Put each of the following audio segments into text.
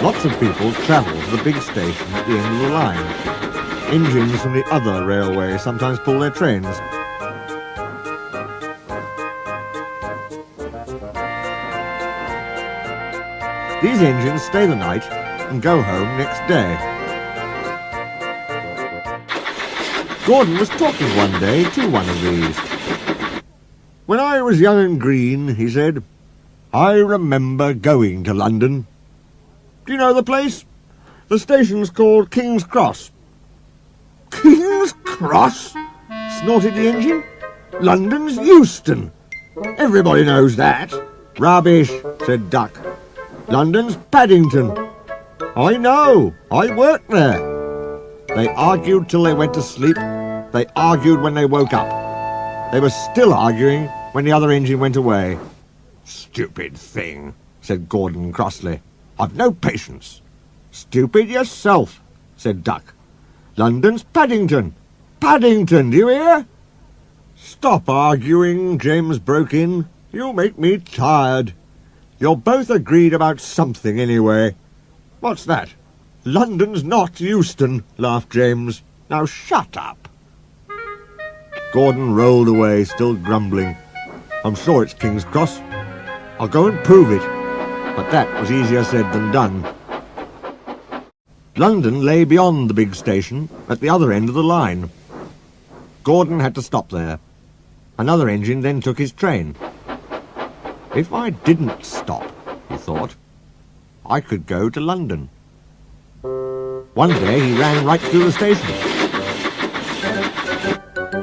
Lots of people travel to the big station at the end of the line. Engines from the other railway sometimes pull their trains. These engines stay the night and go home next day. Gordon was talking one day to one of these. "When I was young and green," he said, "I remember going to London. Do you know the place? The station's called King's Cross." "King's Cross?" snorted the engine. "London's Euston. Everybody knows that." "Rubbish," said Duck. "London's Paddington." "I know. I worked there." They argued till they went to sleep. They argued when they woke up. They were still arguing when the other engine went away. "Stupid thing," said Gordon crossly. "I've no patience." "Stupid yourself," said Duck. "London's Paddington. Paddington, do you hear?" "Stop arguing," James broke in. "You make me tired. You're both agreed about something anyway." "What's that?" "London's not Euston," laughed James. "Now shut up." Gordon rolled away, still grumbling. "I'm sure it's King's Cross. I'll go and prove it." But that was easier said than done. London lay beyond the big station, at the other end of the line. Gordon had to stop there. Another engine then took his train. "If I didn't stop," he thought, "I could go to London." One day he ran right through the station.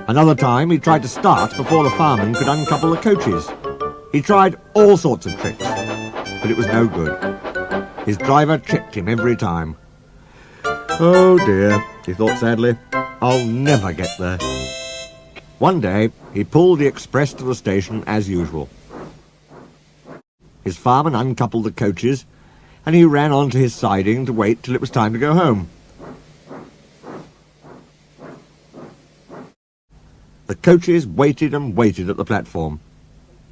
Another time he tried to start before the fireman could uncouple the coaches. He tried all sorts of tricks, but it was no good. His driver tricked him every time. "Oh dear," he thought sadly, "I'll never get there." One day he pulled the express to the station as usual. His fireman uncoupled the coaches, and he ran on to his siding to wait till it was time to go home. The coaches waited and waited at the platform,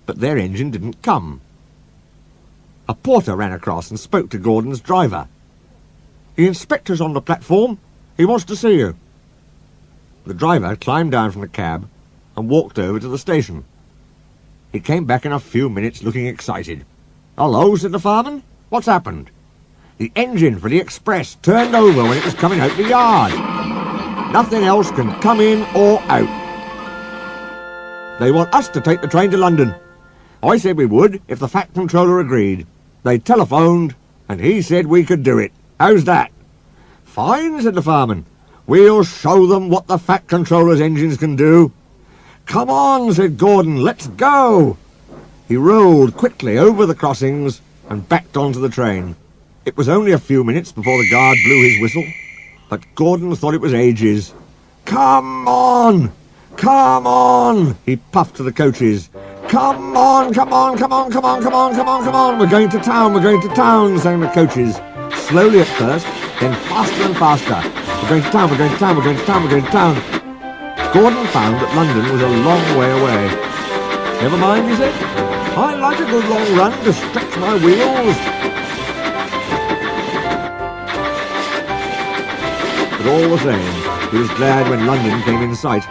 but their engine didn't come. A porter ran across and spoke to Gordon's driver. "The inspector's on the platform. He wants to see you." The driver climbed down from the cab and walked over to the station. He came back in a few minutes looking excited. "Hello," said the fireman. "What's happened?" "The engine for the express turned over when it was coming out the yard. Nothing else can come in or out. They want us to take the train to London. I said we would if the Fat Controller agreed. They telephoned, and he said we could do it. How's that?" "Fine," said the fireman. "We'll show them what the Fat Controller's engines can do." "Come on," said Gordon, "let's go." He rolled quickly over the crossings and backed onto the train. It was only a few minutes before the guard blew his whistle, but Gordon thought it was ages. "Come on! Come on!" he puffed to the coaches. "Come on, come on, come on, come on, come on, come on, come on! We're going to town, we're going to town," sang the coaches. Slowly at first, then faster and faster. "We're going to town, we're going to town, we're going to town, we're going to town." Gordon found that London was a long way away. "Never mind," he said. "I like a good long run to stretch my wheels." But all the same, he was glad when London came in sight.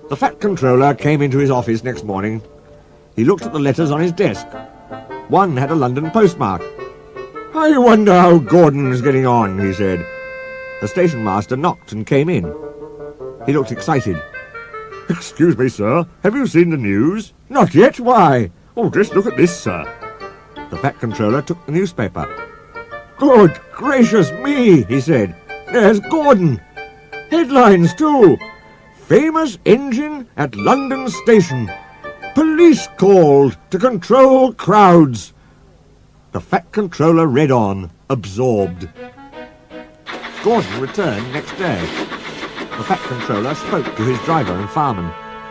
The Fat Controller came into his office next morning. He looked at the letters on his desk. One had a London postmark. "I wonder how Gordon's getting on," he said. The station master knocked and came in. He looked excited. "Excuse me, sir, have you seen the news?" "Not yet, why?" "Oh, just look at this, sir." The Fat Controller took the newspaper. "Good gracious me," he said. "There's Gordon. Headlines, too. Famous engine at London station. Police called to control crowds." The Fat Controller read on, absorbed. Gordon returned next day. The Fat Controller spoke to his driver and fireman.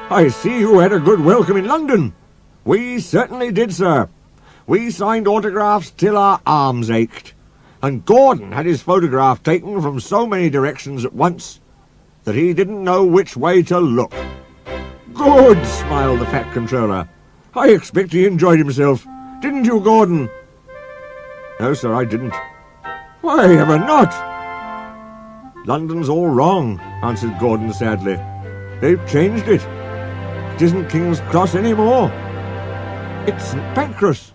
"I see you had a good welcome in London." "We certainly did, sir. We signed autographs till our arms ached. and Gordon had his photograph taken from so many directions at once that he didn't know which way to look. Good, smiled the Fat Controller. I expect he enjoyed himself. Didn't you, Gordon? No, sir, I didn't. Why ever not? London's all wrong, answered Gordon sadly. They've changed it. It isn't King's Cross any more. It's St. Pancras.